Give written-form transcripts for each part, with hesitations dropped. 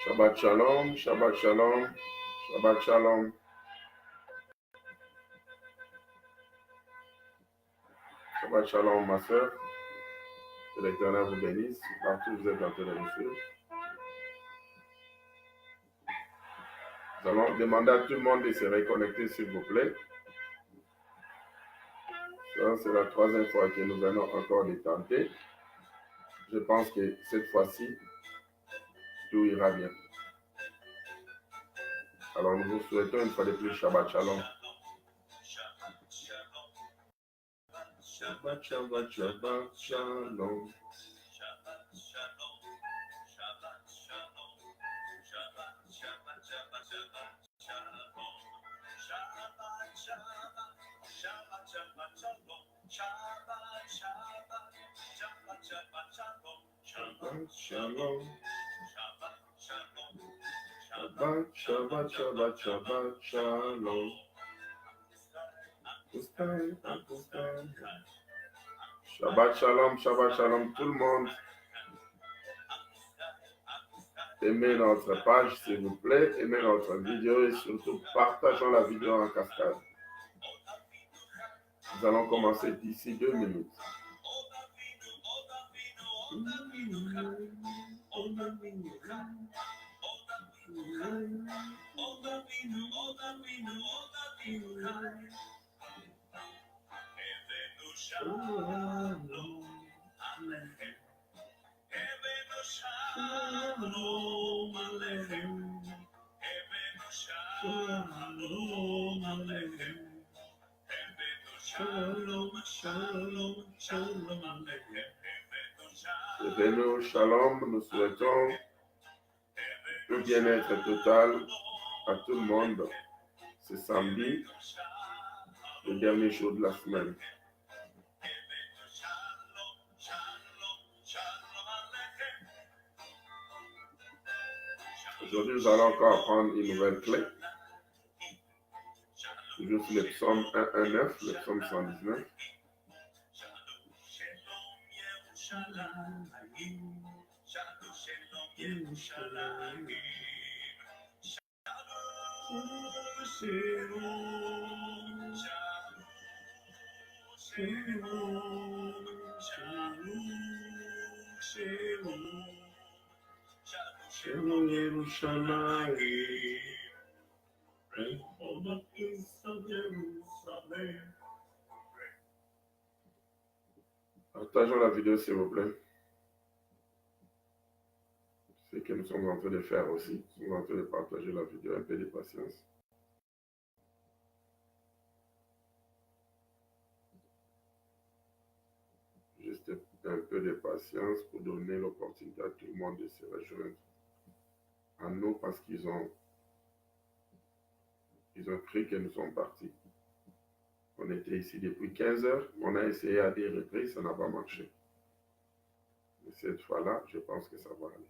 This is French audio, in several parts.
Shabbat shalom, Shabbat shalom, Shabbat shalom. Shabbat shalom, ma soeur. Que l'Éternel vous bénisse. Partout où vous êtes en train de nous suivre. Nous allons demander à tout le monde de se reconnecter, s'il vous plaît. C'est la troisième fois que nous allons encore les tenter. Je pense que cette fois-ci, tout ira bien. Alors nous vous souhaitons une fois de plus Shabbat Shalom. Shabbat, Shabbat, Shabbat, Shalom. Shabbat, Shalom. Shabbat, Shabbat, Shabbat, Shabbat, Shalom. Shabbat Shalom, Shabbat Shalom, tout le monde. Aimez notre page, s'il vous plaît. Aimez notre vidéo et surtout partageons la vidéo en cascade. Nous allons commencer d'ici 2 minutes. Bienvenue, shalom, nous souhaitons le bien-être total à tout le monde. C'est samedi, le dernier jour de la semaine. Aujourd'hui, nous allons encore apprendre une nouvelle clé. Toujours sur le psaume 119, le psaume 119. Partageons la vidéo, s'il vous plaît. C'est ce que nous sommes en train de faire aussi. Nous sommes en train de partager la vidéo. Un peu de patience. Juste un peu de patience pour donner l'opportunité à tout le monde de se rejoindre à nous parce qu'ils ont cru que nous sommes partis. On était ici depuis 15 heures. On a essayé à des reprises, ça n'a pas marché. Mais cette fois-là, je pense que ça va aller.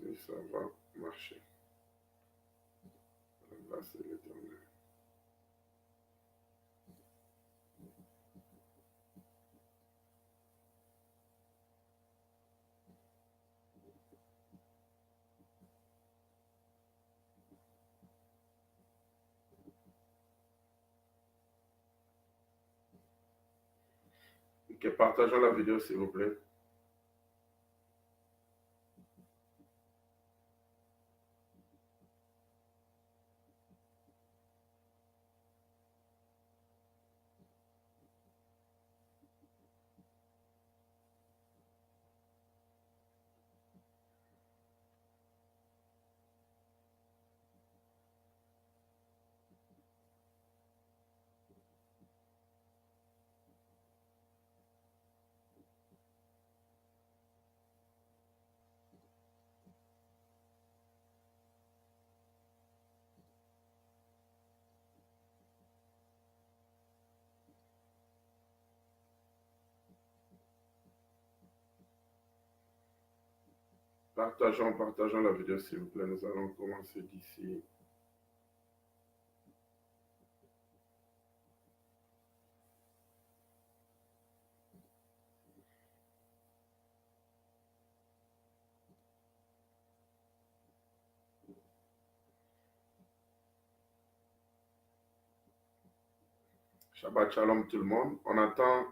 Et ça va marcher. Là, c'est l'Éternel. Ok, partageons la vidéo, s'il vous plaît. Partageons la vidéo s'il vous plaît. Nous allons commencer d'ici. Shabbat Shalom tout le monde. On attend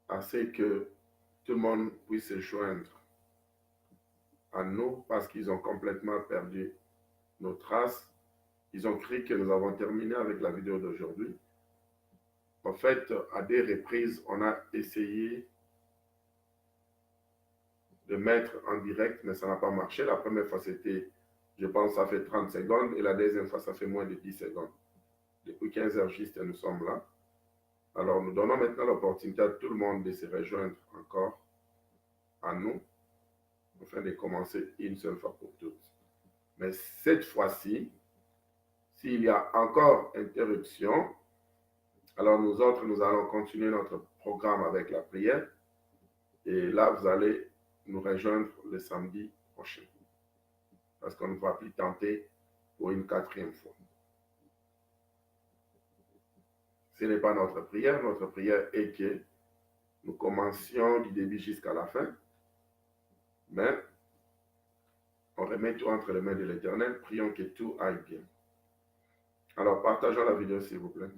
assez que tout le monde puisse se joindre à nous parce qu'ils ont complètement perdu nos traces. Ils ont cru que nous avons terminé avec la vidéo d'aujourd'hui. En fait, à des reprises, on a essayé de mettre en direct, mais ça n'a pas marché. La première fois, c'était, je pense, ça fait 30 secondes, et la deuxième fois, ça fait moins de 10 secondes. Depuis 15 heures juste, nous sommes là. Alors, nous donnons maintenant l'opportunité à tout le monde de se rejoindre encore à nous, afin de commencer une seule fois pour toutes. Mais cette fois-ci, s'il y a encore interruption, alors nous autres, nous allons continuer notre programme avec la prière. Et là, vous allez nous rejoindre le samedi prochain. Parce qu'on ne va plus tenter pour une 4e fois. Ce n'est pas notre prière. Notre prière est que nous commencions du début jusqu'à la fin. Mais on remet tout entre les mains de l'Éternel. Prions que tout aille bien. Alors, partageons la vidéo, s'il vous plaît.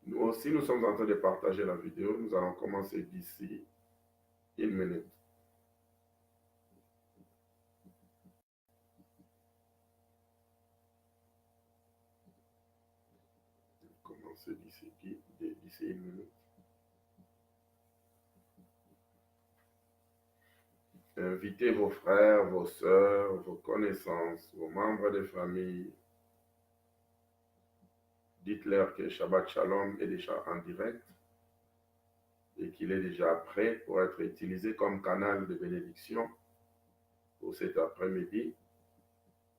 Nous aussi, nous sommes en train de partager la vidéo. Nous allons commencer d'ici 1 minute. Commencer d'ici 1 minute. Invitez vos frères, vos sœurs, vos connaissances, vos membres de famille. Dites-leur que Shabbat Shalom est déjà en direct et qu'il est déjà prêt pour être utilisé comme canal de bénédiction pour cet après-midi,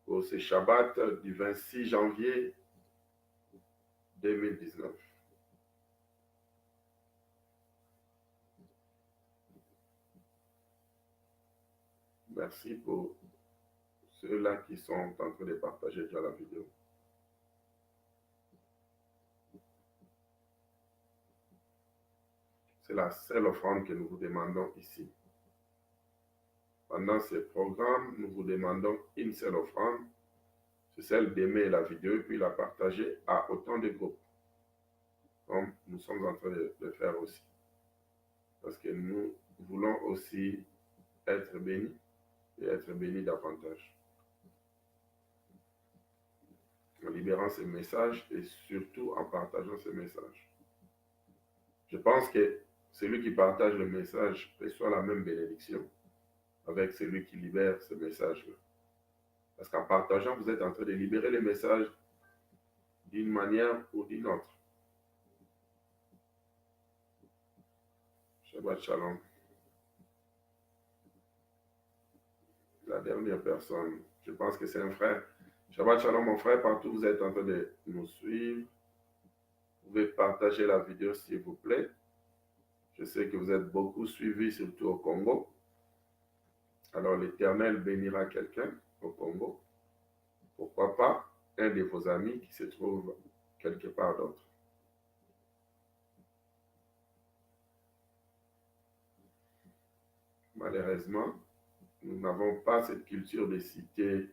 pour ce Shabbat du 26 janvier 2019. Merci pour ceux-là qui sont en train de partager déjà la vidéo. C'est la seule offrande que nous vous demandons ici. Pendant ce programme, nous vous demandons une seule offrande, c'est celle d'aimer la vidéo et puis la partager à autant de groupes, comme nous sommes en train de le faire aussi. Parce que nous voulons aussi être bénis et être bénis davantage. En libérant ces messages et surtout en partageant ces messages. Je pense que celui qui partage le message reçoit la même bénédiction avec celui qui libère ce message-là. Parce qu'en partageant, vous êtes en train de libérer les messages d'une manière ou d'une autre. Shabbat Shalom. La dernière personne, je pense que c'est un frère. Shabbat Shalom, mon frère, partout où vous êtes en train de nous suivre. Vous pouvez partager la vidéo, s'il vous plaît. Je sais que vous êtes beaucoup suivis, surtout au Congo. Alors l'Éternel bénira quelqu'un au Congo. Pourquoi pas un de vos amis qui se trouve quelque part d'autre. Malheureusement, nous n'avons pas cette culture de citer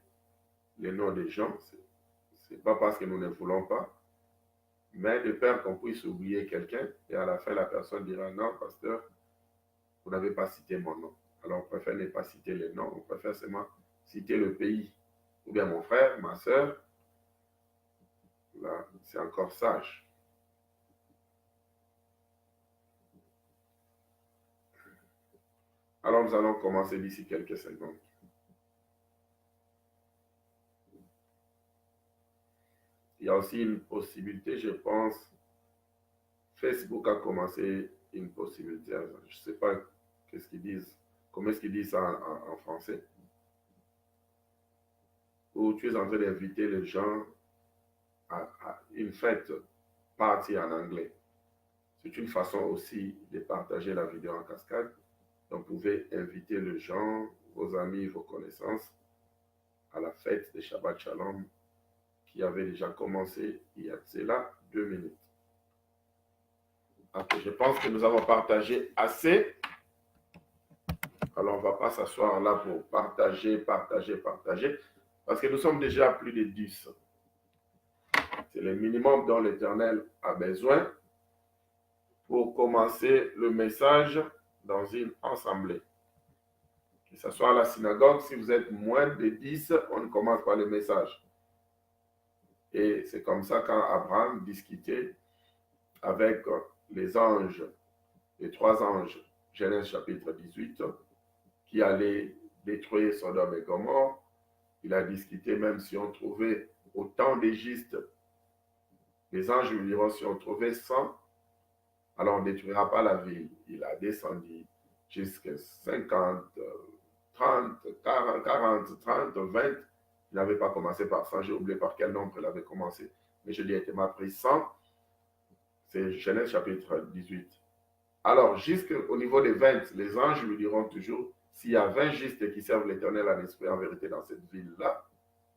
les noms des gens. Ce n'est pas parce que nous ne voulons pas, mais de peur qu'on puisse oublier quelqu'un et à la fin la personne dira non, pasteur, vous n'avez pas cité mon nom. Alors on préfère ne pas citer les noms, on préfère seulement citer le pays. Ou bien mon frère, ma soeur, là, c'est encore sage. Alors nous allons commencer d'ici quelques secondes. Il y a aussi une possibilité, je pense, Facebook a commencé une possibilité. Je ne sais pas qu'est-ce qu'ils disent, comment est-ce qu'ils disent ça en français. Où tu es en train d'inviter les gens à une fête party en anglais. C'est une façon aussi de partager la vidéo en cascade. Donc, vous pouvez inviter les gens, vos amis, vos connaissances à la fête de Shabbat Shalom qui avait déjà commencé il y a cela 2 minutes. Okay, je pense que nous avons partagé assez. Alors, on ne va pas s'asseoir là pour partager, parce que nous sommes déjà plus de 10. C'est le minimum dont l'Éternel a besoin pour commencer le message dans une assemblée. Que ce soit à la synagogue, si vous êtes moins de 10, on ne commence pas le message. Et c'est comme ça quand Abraham discutait avec les anges, les 3 anges, Genèse chapitre 18, qui allaient détruire Sodome et Gomorrhe. Il a discuté même si on trouvait autant d'Égypte, les anges lui diront si on trouvait 100, alors on ne détruira pas la ville. Il a descendu jusqu'à 50, 30, 40, 30, 20. Il n'avait pas commencé par 100, j'ai oublié par quel nombre il avait commencé. Mais je dis, il m'a pris 100. C'est Genèse chapitre 18. Alors, jusqu'au niveau des 20, les anges lui diront toujours, s'il y a 20 justes qui servent l'Éternel en esprit en vérité dans cette ville-là,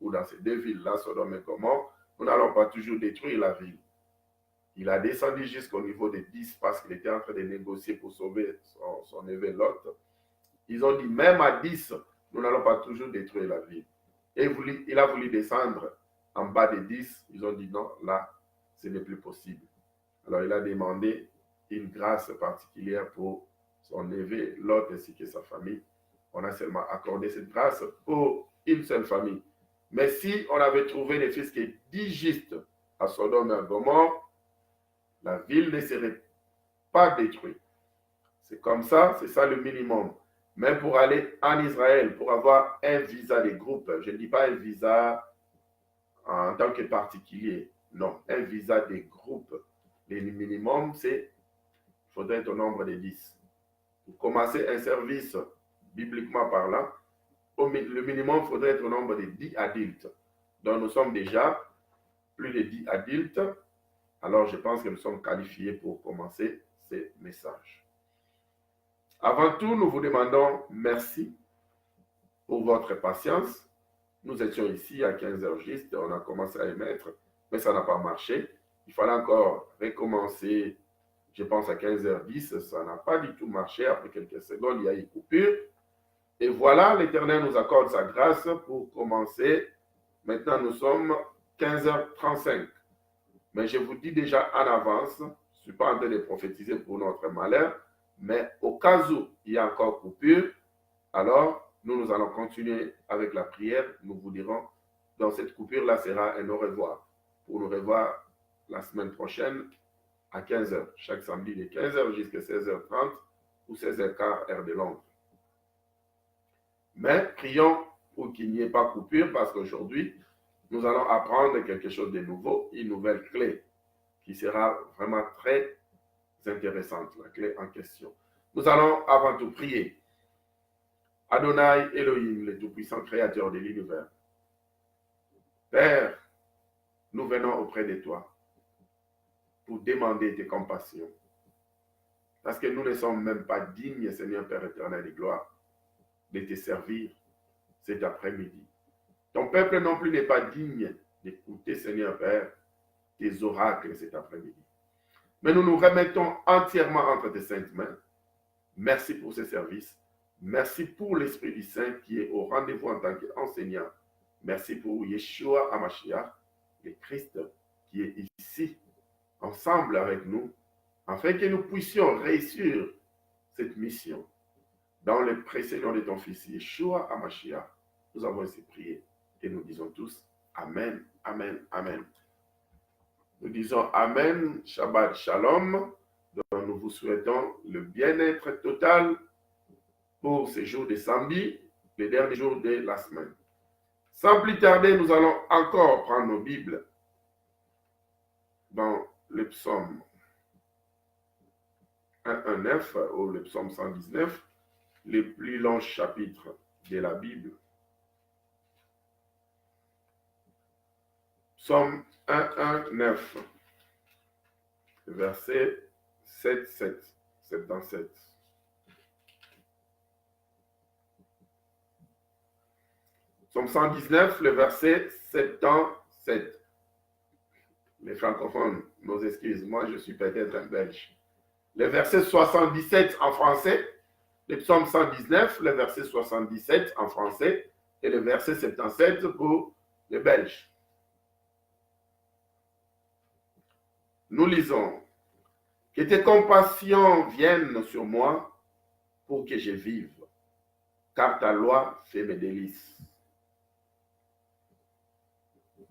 ou dans ces 2 villes-là, Sodome et Gomorrhe, nous n'allons pas toujours détruire la ville. Il a descendu jusqu'au niveau des 10 parce qu'il était en train de négocier pour sauver son évêque Lot. Ils ont dit, même à 10, nous n'allons pas toujours détruire la ville. Et il a voulu descendre en bas des 10. Ils ont dit, non, là, ce n'est plus possible. Alors, il a demandé une grâce particulière pour son évêque Lot ainsi que sa famille. On a seulement accordé cette grâce pour une seule famille. Mais si on avait trouvé des fils qui étaient justes à Sodome et à Gomorrhe, la ville ne serait pas détruite. C'est comme ça, c'est ça le minimum. Même pour aller en Israël, pour avoir un visa des groupes, je ne dis pas un visa en tant que particulier, non, un visa des groupes. Le minimum, c'est, il faudrait être au nombre de 10. Pour commencer un service, bibliquement parlant, le minimum, il faudrait être au nombre de 10 adultes. Donc, nous sommes déjà plus de 10 adultes. Alors, je pense que nous sommes qualifiés pour commencer ces messages. Avant tout, nous vous demandons merci pour votre patience. Nous étions ici à 15h juste, on a commencé à émettre, mais ça n'a pas marché. Il fallait encore recommencer, je pense à 15h10, ça n'a pas du tout marché. Après quelques secondes, il y a eu coupure. Et voilà, l'Éternel nous accorde sa grâce pour commencer. Maintenant, nous sommes 15h35. Mais je vous dis déjà en avance, je ne suis pas en train de prophétiser pour notre malheur, mais au cas où il y a encore coupure, alors nous allons continuer avec la prière. Nous vous dirons, dans cette coupure-là sera un au revoir. Pour nous revoir la semaine prochaine à 15h, chaque samedi de 15h jusqu'à 16h30 ou 16h15 heure de Londres. Mais prions pour qu'il n'y ait pas coupure parce qu'aujourd'hui, nous allons apprendre quelque chose de nouveau, une nouvelle clé qui sera vraiment très intéressante, la clé en question. Nous allons avant tout prier. Adonai Elohim, le tout-puissant créateur de l'univers. Père, nous venons auprès de toi pour demander tes compassions. Parce que nous ne sommes même pas dignes, Seigneur Père éternel et gloire, de te servir cet après-midi. Ton peuple non plus n'est pas digne d'écouter, Seigneur Père, tes oracles cet après-midi. Mais nous nous remettons entièrement entre tes saintes mains. Merci pour ce service. Merci pour l'Esprit du Saint qui est au rendez-vous en tant qu'enseignant. Merci pour Yeshua HaMashiach, le Christ qui est ici, ensemble avec nous, afin que nous puissions réussir cette mission. Dans le précieux nom de ton Fils, Yeshua HaMashiach, nous avons ainsi prié et nous disons tous Amen, Amen, Amen. Nous disons Amen, Shabbat Shalom, dont nous vous souhaitons le bien-être total pour ces jours de samedi, les derniers jours de la semaine. Sans plus tarder, nous allons encore prendre nos Bibles dans le psaume 119 ou le psaume 119, le plus long chapitre de la Bible. Psaume 119, verset 77. Psaume 119, le verset 77. Les francophones, nos excuses, moi je suis peut-être un belge. Le verset 77 en français, le psaume 119, le verset 77 en français, et le verset 77 pour les Belges. Nous lisons, que tes compassions viennent sur moi pour que je vive, car ta loi fait mes délices.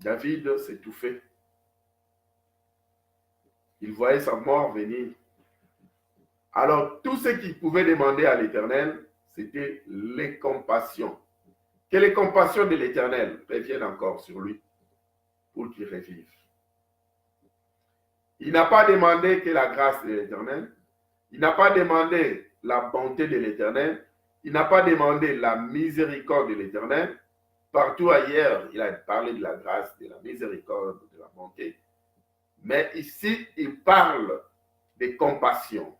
David s'étouffait. Il voyait sa mort venir. Alors, tout ce qu'il pouvait demander à l'Éternel, c'était les compassions. Que les compassions de l'Éternel reviennent encore sur lui pour qu'il revive. Il n'a pas demandé que la grâce de l'Éternel. Il n'a pas demandé la bonté de l'Éternel. Il n'a pas demandé la miséricorde de l'Éternel. Partout ailleurs, il a parlé de la grâce, de la miséricorde, de la bonté. Mais ici, il parle de compassion.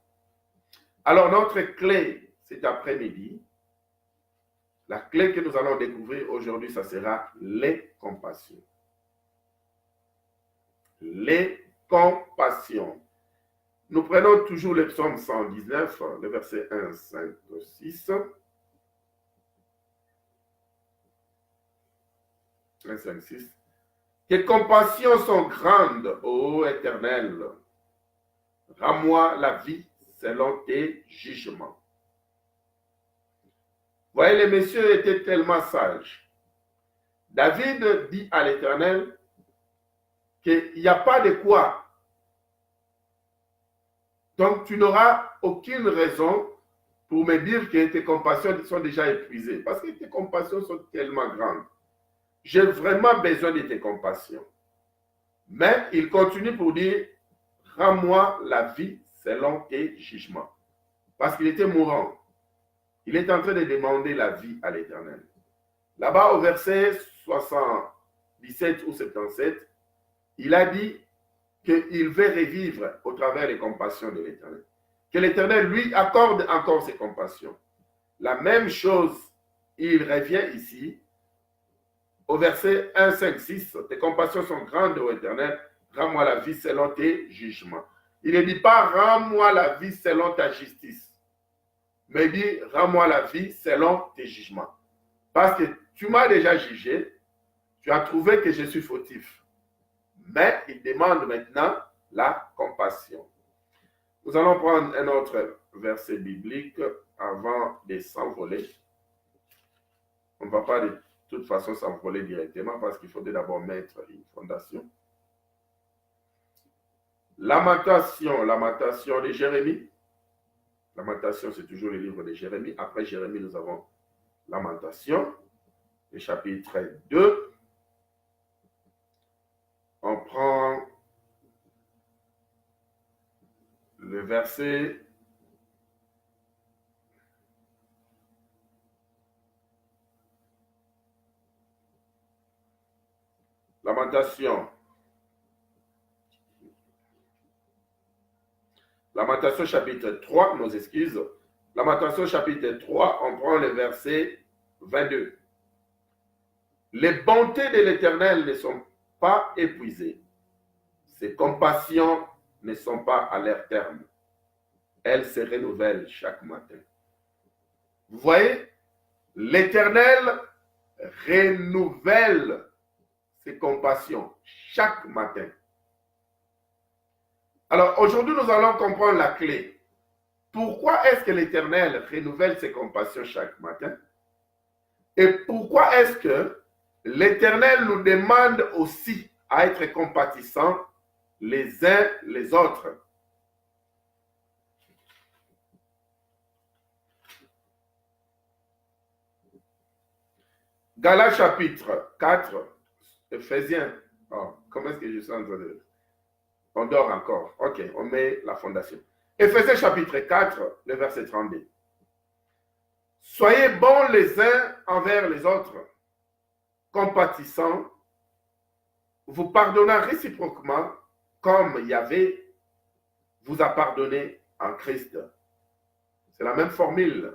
Alors, notre clé cet après-midi, la clé que nous allons découvrir aujourd'hui, ça sera les compassions. Les compassions. Nous prenons toujours le psaume 119, le verset 1, 5, 6. 1, 5, 6. Tes compassions sont grandes, ô Éternel. Rends-moi la vie selon tes jugements. Voyez, les messieurs étaient tellement sages. David dit à l'Éternel qu'il n'y a pas de quoi. Donc, tu n'auras aucune raison pour me dire que tes compassions sont déjà épuisées. Parce que tes compassions sont tellement grandes. J'ai vraiment besoin de tes compassions. Mais il continue pour dire, rends-moi la vie selon tes jugements. Parce qu'il était mourant. Il est en train de demander la vie à l'Éternel. Là-bas, au verset 77 ou 77, il a dit qu'il veut revivre au travers des compassions de l'Éternel. Que l'Éternel lui accorde encore ses compassions. La même chose, il revient ici, au verset 1, 5, 6. Tes compassions sont grandes, ô Éternel, rends-moi la vie selon tes jugements. Il ne dit pas, rends-moi la vie selon ta justice. Mais il dit, rends-moi la vie selon tes jugements. Parce que tu m'as déjà jugé, tu as trouvé que je suis fautif. Mais il demande maintenant la compassion. Nous allons prendre un autre verset biblique avant de s'envoler. On ne va pas de toute façon s'envoler directement parce qu'il faudrait d'abord mettre une fondation. Lamentation de Jérémie. Lamentation, c'est toujours le livre de Jérémie. Après Jérémie, nous avons Lamentation, le chapitre 2. On prend le verset Lamentation chapitre 3, nos excuses. Lamentation chapitre 3, on prend le verset 22. Les bontés de l'Éternel ne sont pas épuisées. Ses compassions ne sont pas à leur terme. Elles se renouvellent chaque matin. Vous voyez, l'Éternel renouvelle ses compassions chaque matin. Alors aujourd'hui, nous allons comprendre la clé. Pourquoi est-ce que l'Éternel renouvelle ses compassions chaque matin? Et pourquoi est-ce que l'Éternel nous demande aussi à être compatissants les uns les autres? Galates chapitre 4, Éphésiens. Oh, comment est-ce que je suis en train de... On dort encore. Ok, on met la fondation. Éphésiens chapitre 4, le verset 32. Soyez bons les uns envers les autres, compatissants, vous pardonnant réciproquement, comme Yahvé vous a pardonné en Christ. C'est la même formule.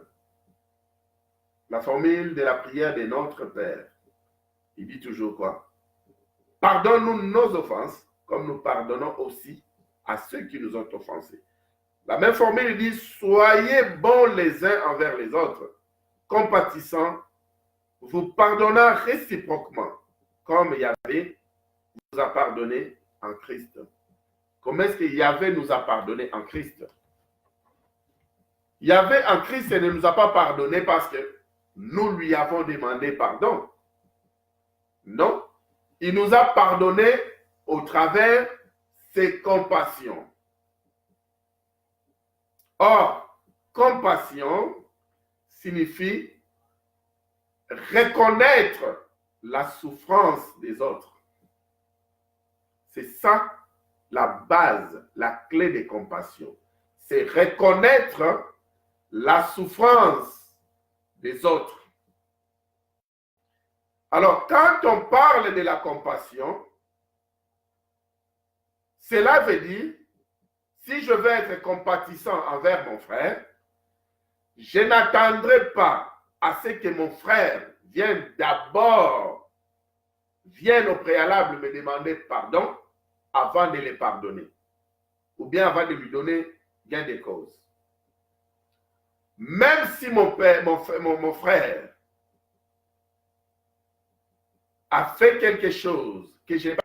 La formule de la prière de notre Père. Il dit toujours quoi? Pardonne-nous nos offenses, comme nous pardonnons aussi à ceux qui nous ont offensés. La même formule, il dit, soyez bons les uns envers les autres, compatissants, vous pardonnant réciproquement, comme Yahvé nous a pardonné en Christ. Comment est-ce que Yahvé nous a pardonné en Christ? Yahvé en Christ ne nous a pas pardonné parce que nous lui avons demandé pardon. Non, il nous a pardonné au travers ses compassions. Or, compassion signifie reconnaître la souffrance des autres. C'est ça la base, la clé de compassion. C'est reconnaître la souffrance des autres. Alors, quand on parle de la compassion, cela veut dire, si je veux être compatissant envers mon frère, je n'attendrai pas à ce que mon frère vienne au préalable me demander pardon avant de le pardonner, ou bien avant de lui donner gain de cause. Même si mon frère a fait quelque chose que je n'ai pas